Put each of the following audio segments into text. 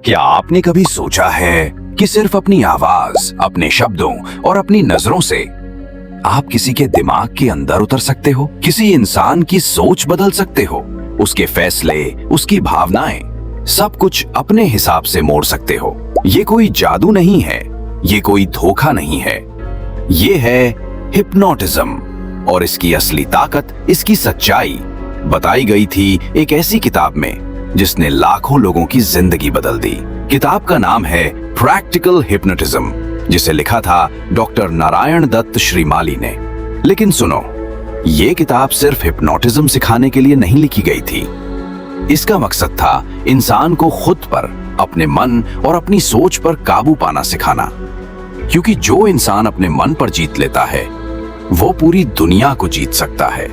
क्या आपने कभी सोचा है कि सिर्फ अपनी आवाज, अपने शब्दों और अपनी नजरों से आप किसी के दिमाग के अंदर उतर सकते हो? किसी इंसान की सोच बदल सकते हो, उसके फैसले, उसकी भावनाएं, सब कुछ अपने हिसाब से मोड़ सकते हो। ये कोई जादू नहीं है, ये कोई धोखा नहीं है, ये है हिप्नोटिज्म। और इसकी असली ताकत, इसकी सच्चाई बताई गई थी एक ऐसी किताब में जिसने लाखों लोगों की जिंदगी बदल दी। किताब का नाम है प्रैक्टिकल हिप्नोटिज्म, जिसे लिखा था डॉक्टर नारायण दत्त श्रीमाली ने। लेकिन सुनो, ये किताब सिर्फ हिप्नोटिज्म सिखाने के लिए नहीं लिखी गई थी। इसका मकसद था इंसान को खुद पर, अपने मन और अपनी सोच पर काबू पाना सिखाना। क्योंकि जो इंसान अपने मन पर जीत लेता है वो पूरी दुनिया को जीत सकता है।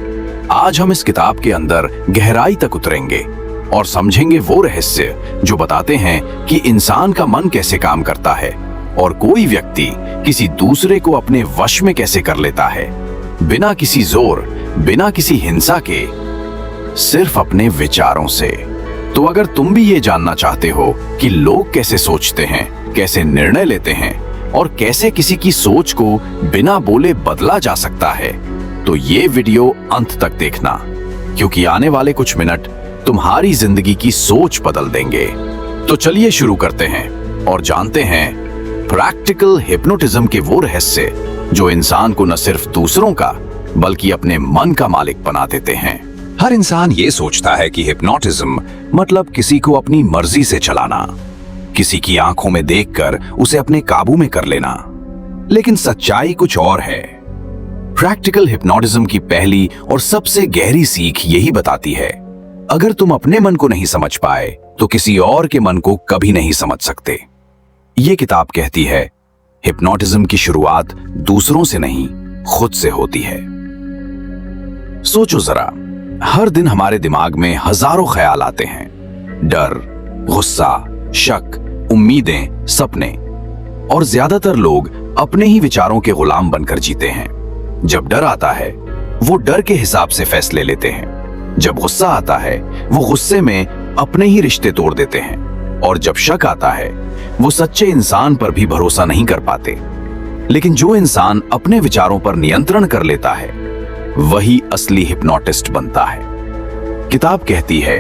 आज हम इस किताब के अंदर गहराई तक उतरेंगे और समझेंगे वो रहस्य जो बताते हैं कि इंसान का मन कैसे काम करता है और कोई व्यक्ति किसी दूसरे को अपने वश में कैसे कर लेता है, बिना किसी जोर, बिना किसी हिंसा के, सिर्फ अपने विचारों से। तो अगर तुम भी ये जानना चाहते हो कि लोग कैसे सोचते हैं, कैसे निर्णय लेते हैं और कैसे किसी की सोच को बिना बोले बदला जा सकता है, तो ये वीडियो अंत तक देखना, क्योंकि आने वाले कुछ मिनट तुम्हारी जिंदगी की सोच बदल देंगे। तो चलिए शुरू करते हैं और जानते हैं प्रैक्टिकल हिप्नोटिज्म के वो रहस्य जो इंसान को न सिर्फ दूसरों का बल्कि अपने मन का मालिक बना देते हैं। हर इंसान ये सोचता है कि हिप्नोटिज्म मतलब किसी को अपनी मर्जी से चलाना, किसी की आंखों में देखकर उसे अपने काबू में कर लेना। लेकिन सच्चाई कुछ और है। प्रैक्टिकल हिप्नोटिज्म की पहली और सबसे गहरी सीख यही बताती है, अगर तुम अपने मन को नहीं समझ पाए तो किसी और के मन को कभी नहीं समझ सकते। ये किताब कहती है हिप्नोटिज्म की शुरुआत दूसरों से नहीं, खुद से होती है। सोचो जरा, हर दिन हमारे दिमाग में हजारों ख्याल आते हैं, डर, गुस्सा, शक, उम्मीदें, सपने। और ज्यादातर लोग अपने ही विचारों के गुलाम बनकर जीते हैं। जब डर आता है वो डर के हिसाब से फैसले लेते हैं, जब गुस्सा आता है वो गुस्से में अपने ही रिश्ते तोड़ देते हैं, और जब शक आता है वो सच्चे इंसान पर भी भरोसा नहीं कर पाते। लेकिन जो इंसान अपने विचारों पर नियंत्रण कर लेता है वही असली हिप्नोटिस्ट बनता है। किताब कहती है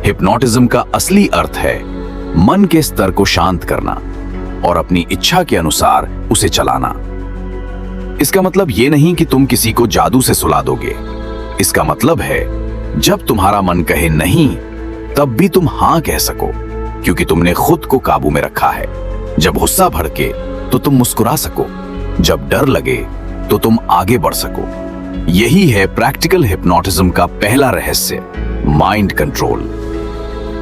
हिप्नोटिज्म का असली अर्थ है मन के स्तर को शांत करना और अपनी इच्छा के अनुसार उसे चलाना। इसका मतलब ये नहीं कि तुम किसी को जादू से सुला दोगे। इसका मतलब है जब तुम्हारा मन कहे नहीं तब भी तुम हां कह सको, क्योंकि तुमने खुद को काबू में रखा है। जब गुस्सा भड़के तो तुम मुस्कुरा सको, जब डर लगे तो तुम आगे बढ़ सको। यही है प्रैक्टिकल हिप्नोटिज्म का पहला रहस्य, माइंड कंट्रोल।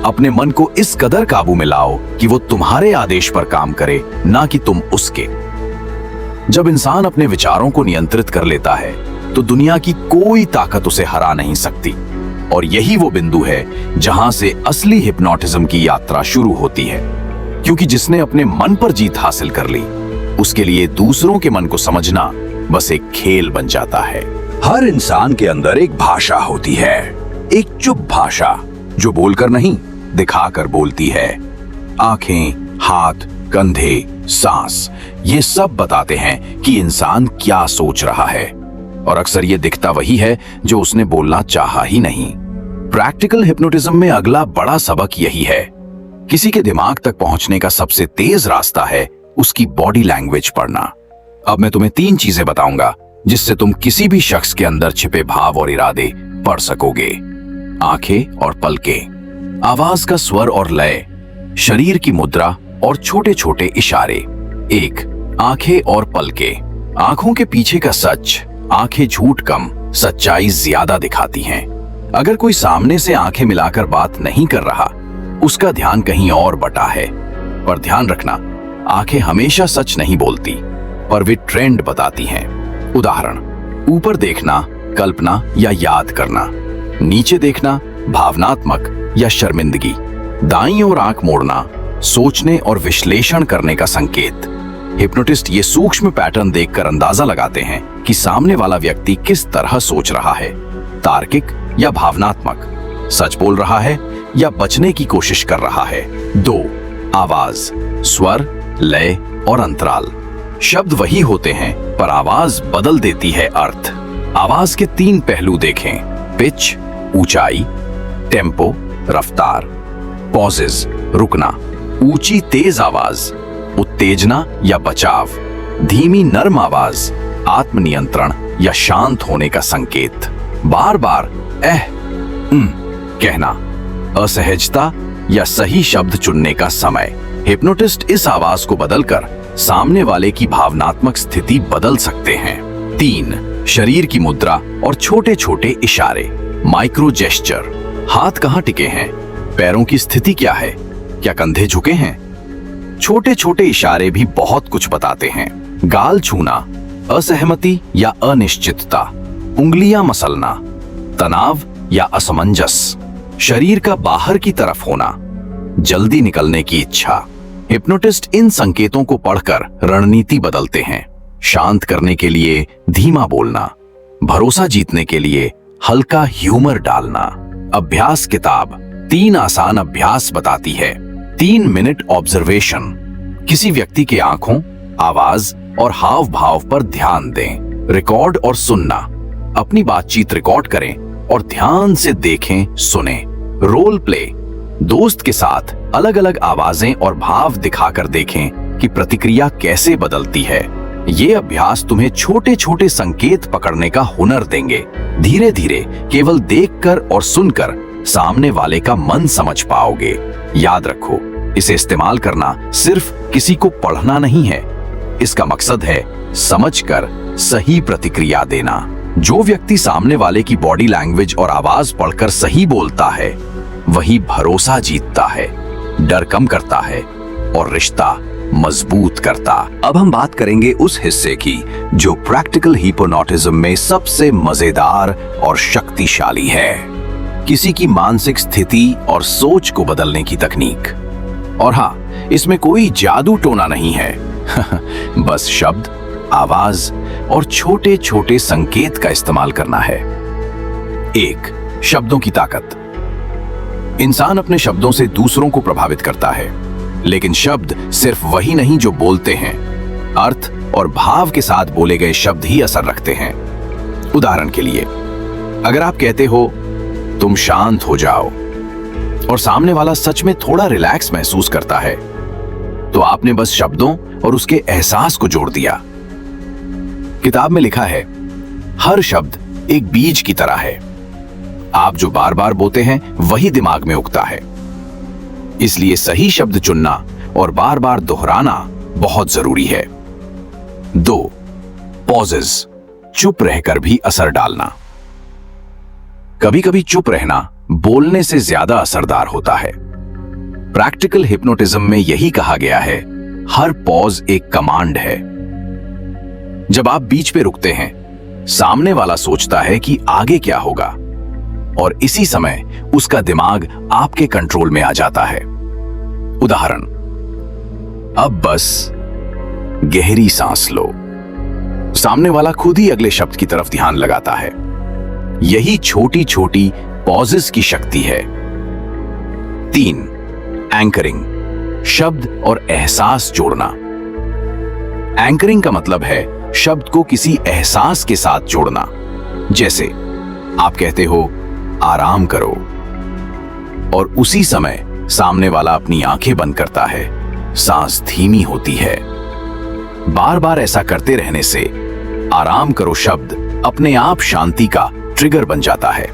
अपने मन को इस कदर काबू में लाओ कि वो तुम्हारे आदेश पर काम करे, ना कि तुम उसके। जब इंसान अपने विचारों को नियंत्रित कर लेता है तो दुनिया की कोई ताकत उसे हरा नहीं सकती। और यही वो बिंदु है जहां से असली हिप्नोटिज्म की यात्रा शुरू होती है। क्योंकि जिसने अपने मन पर जीत हासिल कर ली, उसके लिए दूसरों के मन को समझना बस एक खेल बन जाता है। हर इंसान के अंदर एक भाषा होती है, एक चुप भाषा जो बोलकर नहीं, दिखाकर बोलती है। आंखें, हाथ, कंधे, सांस, ये सब बताते हैं कि इंसान क्या सोच रहा है। और अक्सर ये दिखता वही है जो उसने बोलना चाहा ही नहीं। प्रैक्टिकल हिप्नोटिज्म में अगला बड़ा सबक यही है, किसी के दिमाग तक पहुंचने का सबसे तेज रास्ता है उसकी बॉडी लैंग्वेज पढ़ना। अब मैं तुम्हें 3 चीजें बताऊंगा जिससे तुम किसी भी शख्स के अंदर छिपे भाव और इरादे पढ़ सकोगे। आंखें और पलकें, आवाज का स्वर और लय, शरीर की मुद्रा और छोटे छोटे इशारे। 1. आंखें और पलकें। आंखों के पीछे का सच। आंखें झूठ कम, सच्चाई ज्यादा दिखाती हैं। अगर कोई सामने से आंखें मिलाकर बात नहीं कर रहा, उसका ध्यान कहीं और बटा है। पर ध्यान रखना, आंखें हमेशा सच नहीं बोलती, पर वे ट्रेंड बताती हैं। उदाहरण, ऊपर देखना, कल्पना या याद करना। नीचे देखना, भावनात्मक या शर्मिंदगी। दाईं ओर आंख मोड़ना, सोचने और विश्लेषण करने का संकेत। हिप्नोटिस्ट ये सूक्ष्म पैटर्न देखकर अंदाजा लगाते हैं कि सामने वाला व्यक्ति किस तरह सोच रहा है, तार्किक या भावनात्मक, सच बोल रहा है या बचने की कोशिश कर रहा है। 2. आवाज, स्वर, लय और अंतराल। शब्द वही होते हैं पर आवाज बदल देती है अर्थ। आवाज के 3 पहलू देखें, पिच, ऊंचाई, टेम्पो, रफ्तार, पॉजेज, रुकना, ऊंची तेज आवाज, उत्तेजना या बचाव, धीमी नर्म आवाज, आत्मनियंत्रण या शांत होने का संकेत, बार बार कहना, असहजता या सही शब्द चुनने का समय। हिप्नोटिस्ट इस आवाज को बदलकर सामने वाले की भावनात्मक स्थिति बदल सकते हैं। 3. शरीर की मुद्रा और छोटे छोटे इशारे, माइक्रो जेस्चर। हाथ कहाँ टिके हैं, पैरों की स्थिति क्या है, क्या कंधे झुके हैं। छोटे छोटे इशारे भी बहुत कुछ बताते हैं। गाल छूना, असहमति या अनिश्चितता, उंगलियां मसलना, तनाव या असमंजस, शरीर का बाहर की तरफ होना, जल्दी निकलने की इच्छा। हिप्नोटिस्ट इन संकेतों को पढ़कर रणनीति बदलते हैं। शांत करने के लिए धीमा बोलना, भरोसा जीतने के लिए हल्का ह्यूमर डालना। अभ्यास किताब 3 आसान अभ्यास बताती है। 3 मिनट ऑब्जर्वेशन, किसी व्यक्ति के आंखों, आवाज और हाव भाव पर ध्यान दें। रिकॉर्ड और सुनना, अपनी बातचीत रिकॉर्ड करें और ध्यान से देखें, सुने। रोल प्ले, दोस्त के साथ अलग अलग आवाजें और भाव दिखाकर देखें कि प्रतिक्रिया कैसे बदलती है। ये अभ्यास तुम्हें छोटे छोटे संकेत पकड़ने का हुनर देंगे। धीरे धीरे केवल देखकर और सुनकर सामने वाले का मन समझ पाओगे। याद रखो, इसे इस्तेमाल करना सिर्फ किसी को पढ़ना नहीं है, इसका मकसद है समझकर सही प्रतिक्रिया देना। जो व्यक्ति सामने वाले की बॉडी लैंग्वेज और आवाज पढ़कर सही बोलता है, वही भरोसा जीतता है, डर कम करता है और रिश्ता मजबूत करता। अब हम बात करेंगे उस हिस्से की जो प्रैक्टिकल हिप्नोटिज्म में सबसे मजेदार और शक्तिशाली है, किसी की मानसिक स्थिति और सोच को बदलने की तकनीक। और हाँ, इसमें कोई जादू टोना नहीं है बस शब्द, आवाज और छोटे छोटे संकेत का इस्तेमाल करना है। 1. शब्दों की ताकत। इंसान अपने शब्दों से दूसरों को प्रभावित करता है, लेकिन शब्द सिर्फ वही नहीं जो बोलते हैं, अर्थ और भाव के साथ बोले गए शब्द ही असर रखते हैं। उदाहरण के लिए, अगर आप कहते हो तुम शांत हो जाओ और सामने वाला सच में थोड़ा रिलैक्स महसूस करता है, तो आपने बस शब्दों और उसके एहसास को जोड़ दिया। किताब में लिखा है, हर शब्द एक बीज की तरह है, आप जो बार बार बोलते हैं वही दिमाग में उगता है। इसलिए सही शब्द चुनना और बार बार दोहराना बहुत जरूरी है। 2. पॉजेस, चुप रहकर भी असर डालना। कभी कभी चुप रहना बोलने से ज्यादा असरदार होता है। प्रैक्टिकल हिप्नोटिज्म में यही कहा गया है, हर पॉज एक कमांड है। जब आप बीच पे रुकते हैं, सामने वाला सोचता है कि आगे क्या होगा, और इसी समय उसका दिमाग आपके कंट्रोल में आ जाता है। उदाहरण, अब बस गहरी सांस लो। सामने वाला खुद ही अगले शब्द की तरफ ध्यान लगाता है। यही छोटी छोटी पॉजेस की शक्ति है। 3. एंकरिंग, शब्द और एहसास जोड़ना। एंकरिंग का मतलब है शब्द को किसी एहसास के साथ जोड़ना। जैसे आप कहते हो आराम करो, और उसी समय सामने वाला अपनी आंखें बंद करता है, सांस धीमी होती है। बार बार ऐसा करते रहने से आराम करो शब्द अपने आप शांति का ट्रिगर बन जाता है।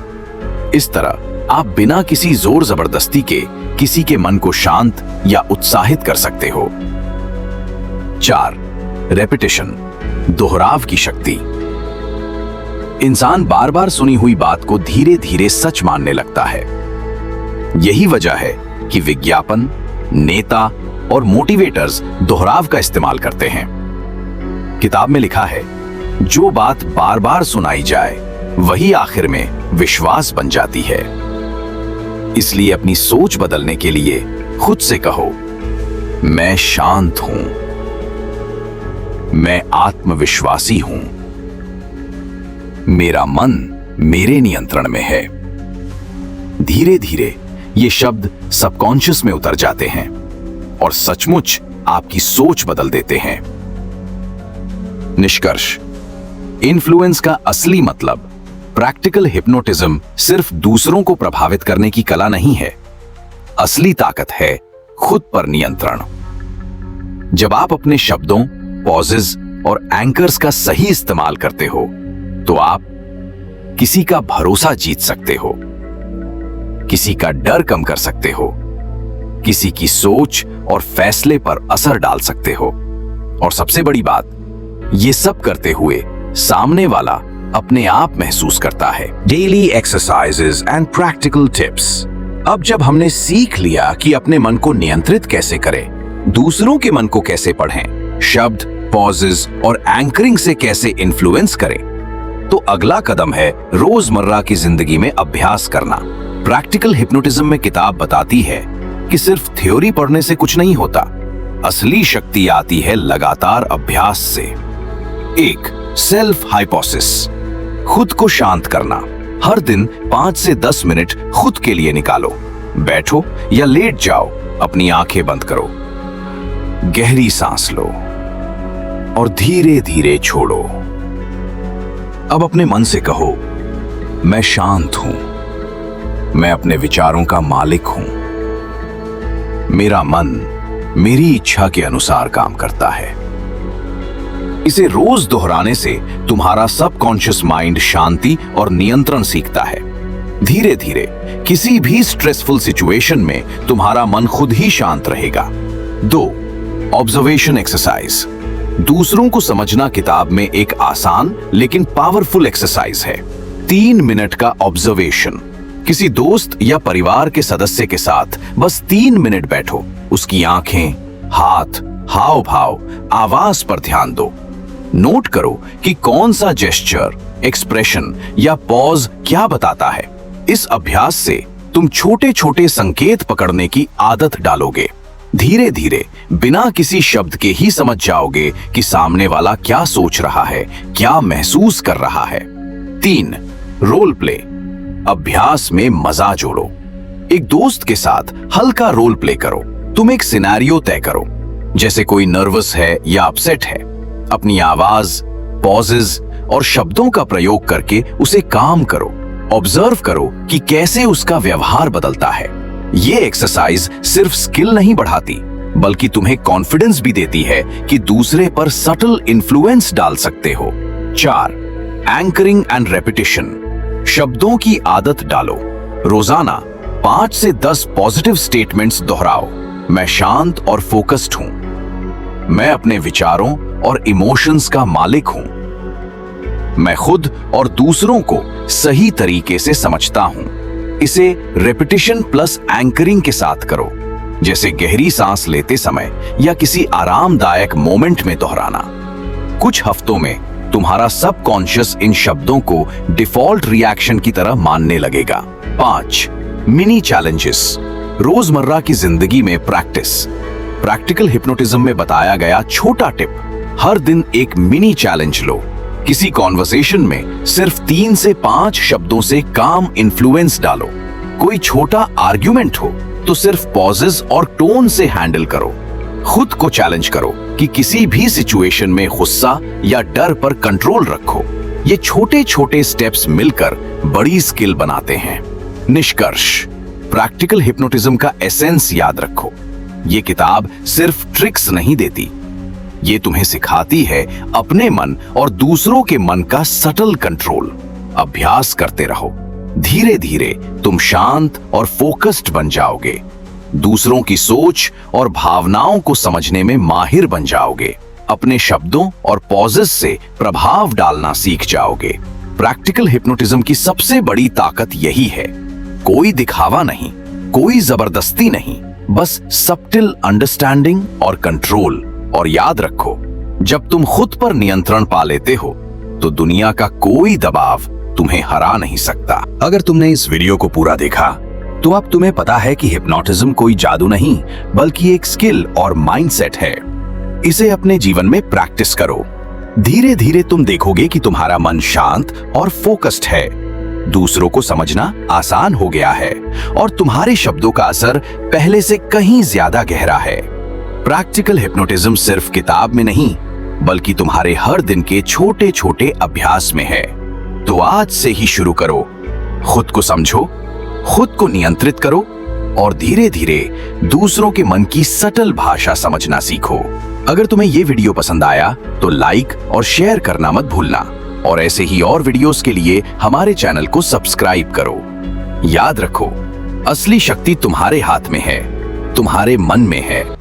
इस तरह आप बिना किसी जोर जबरदस्ती के किसी के मन को शांत या उत्साहित कर सकते हो। 4. रेपिटेशन, दोहराव की शक्ति। इंसान बार बार सुनी हुई बात को धीरे धीरे सच मानने लगता है। यही वजह है कि विज्ञापन, नेता और मोटिवेटर्स दोहराव का इस्तेमाल करते हैं। किताब में लिखा है, जो बात बार बार सुनाई जाए वही आखिर में विश्वास बन जाती है। इसलिए अपनी सोच बदलने के लिए खुद से कहो, मैं शांत हूं, मैं आत्मविश्वासी हूं, मेरा मन मेरे नियंत्रण में है। धीरे धीरे ये शब्द सबकॉन्शियस में उतर जाते हैं और सचमुच आपकी सोच बदल देते हैं। निष्कर्ष, इन्फ्लुएंस का असली मतलब प्रैक्टिकल हिप्नोटिज्म सिर्फ दूसरों को प्रभावित करने की कला नहीं है। असली ताकत है खुद पर नियंत्रण। जब आप अपने शब्दों, पॉजेज और एंकर्स का सही इस्तेमाल करते हो तो आप किसी का भरोसा जीत सकते हो, किसी का डर कम कर सकते हो, किसी की सोच और फैसले पर असर डाल सकते हो, और सबसे बड़ी बात, ये सब करते हुए सामने वाला अपने आप महसूस करता है। Daily exercises and practical tips. अब जब हमने सीख लिया कि अपने मन को नियंत्रित कैसे करें, दूसरों के मन को कैसे पढ़ें, शब्द, पॉजेज और एंकरिंग से कैसे इन्फ्लुएंस करें, तो अगला कदम है रोजमर्रा की जिंदगी में अभ्यास करना। प्रैक्टिकल हिप्नोटिज्म में किताब बताती है कि सिर्फ थ्योरी पढ़ने से कुछ नहीं होता, असली शक्ति आती है लगातार अभ्यास से। 1. सेल्फ हाइपोसिस, खुद को शांत करना। हर दिन 5 से 10 मिनट खुद के लिए निकालो। बैठो या लेट जाओ, अपनी आंखें बंद करो, गहरी सांस लो और धीरे धीरे छोड़ो। अब अपने मन से कहो, मैं शांत हूं, मैं अपने विचारों का मालिक हूं, मेरा मन मेरी इच्छा के अनुसार काम करता है। इसे रोज दोहराने से तुम्हारा सबकॉन्शियस माइंड शांति और नियंत्रण सीखता है। धीरे धीरे किसी भी स्ट्रेसफुल सिचुएशन में तुम्हारा मन खुद ही शांत रहेगा। 2. Observation exercise. दूसरों को समझना किताब में एक आसान लेकिन पावरफुल एक्सरसाइज है। 3 मिनट का ऑब्जर्वेशन। किसी दोस्त या परिवार के सदस्य के साथ बस 3 मिनट बैठो, उसकी आंखें, हाथ, हाव भाव, आवाज पर ध्यान दो। नोट करो कि कौन सा जेस्चर, एक्सप्रेशन या पॉज क्या बताता है। इस अभ्यास से तुम छोटे छोटे संकेत पकड़ने की आदत डालोगे। धीरे धीरे बिना किसी शब्द के ही समझ जाओगे कि सामने वाला क्या सोच रहा है, क्या महसूस कर रहा है। 3. Role play. अभ्यास में मजा जोड़ो। एक दोस्त के साथ हल्का रोल प्ले करो। तुम एक सिनेरियो तय करो, जैसे कोई नर्वस है या अपसेट है। अपनी आवाज, पॉजेज और शब्दों का प्रयोग करके उसे काम करो। ऑब्जर्व करो कि कैसे उसका व्यवहार बदलता है। ये एक्सरसाइज सिर्फ स्किल नहीं बढ़ाती, बल्कि तुम्हें कॉन्फिडेंस भी देती है कि दूसरे पर सटल इन्फ्लुएंस डाल सकते हो। 4. Anchoring and repetition. शब्दों की आदत डालो। रोजाना 5 से 10 पॉजिटिव स्टेटमेंट्स दोहराओ। मैं शांत और फोकस्ड हूं, मैं अपने विचारों और इमोशंस का मालिक हूं, मैं खुद और दूसरों को सही तरीके से समझता हूं। इसे रेपिटेशन प्लस एंकरिंग के साथ करो, जैसे गहरी सांस लेते समय या किसी आरामदायक मोमेंट में दोहराना। कुछ हफ्तों में तुम्हारा सबकॉन्शियस इन शब्दों को डिफॉल्ट रिएक्शन की तरह मानने लगेगा। 5. Mini challenges. रोजमर्रा की जिंदगी में प्रैक्टिस। प्रैक्टिकल हिप्नोटिज्म में बताया गया छोटा टिप, हर दिन एक मिनी चैलेंज लो। किसी कॉन्वर्सेशन में सिर्फ 3 से 5 शब्दों से काम इन्फ्लुएंस डालो। कोई छोटा आर्ग्यूमेंट हो तो सिर्फ पॉजेज और टोन से हैंडल करो। खुद को चैलेंज करो कि किसी भी सिचुएशन में गुस्सा या डर पर कंट्रोल रखो। ये छोटे छोटे स्टेप्स मिलकर बड़ी स्किल बनाते हैं। निष्कर्ष, प्रैक्टिकल हिप्नोटिज्म का एसेंस याद रखो। ये किताब सिर्फ ट्रिक्स नहीं देती, ये तुम्हें सिखाती है अपने मन और दूसरों के मन का सटल कंट्रोल। अभ्यास करते रहो, धीरे धीरे तुम शांत और फोकस्ड बन जाओगे। दूसरों की सोच और भावनाओं को समझने में माहिर बन जाओगे। अपने शब्दों और पॉजेस से प्रभाव डालना सीख जाओगे। प्रैक्टिकल हिप्नोटिज्म की सबसे बड़ी ताकत यही है, कोई दिखावा नहीं, कोई जबरदस्ती नहीं, बस सब्टिल अंडरस्टैंडिंग और कंट्रोल। और याद रखो, जब तुम खुद पर नियंत्रण पा लेते हो तो दुनिया का कोई दबाव तुम्हें हरा नहीं सकता। अगर तुमने इस वीडियो को पूरा देखा तो अब तुम्हें पता है कि हिप्नोटिज्म कोई जादू नहीं बल्कि एक स्किल और माइंडसेट है। इसे अपने जीवन में प्रैक्टिस करो। धीरे धीरे तुम देखोगे कि तुम्हारा मन शांत और फोकस्ड है, दूसरों को समझना आसान हो गया है और तुम्हारे शब्दों का असर पहले से कहीं ज्यादा गहरा है। प्रैक्टिकल हिप्नोटिज्म सिर्फ किताब में नहीं, बल्कि तुम्हारे हर दिन के छोटे छोटे अभ्यास में है। तो आज से ही शुरू करो। खुद को समझो, खुद को नियंत्रित करो और धीरे धीरे दूसरों के मन की सटल भाषा समझना सीखो। अगर तुम्हें ये वीडियो पसंद आया तो लाइक और शेयर करना मत भूलना, और ऐसे ही और वीडियोस के लिए हमारे चैनल को सब्सक्राइब करो। याद रखो, असली शक्ति तुम्हारे हाथ में है, तुम्हारे मन में है।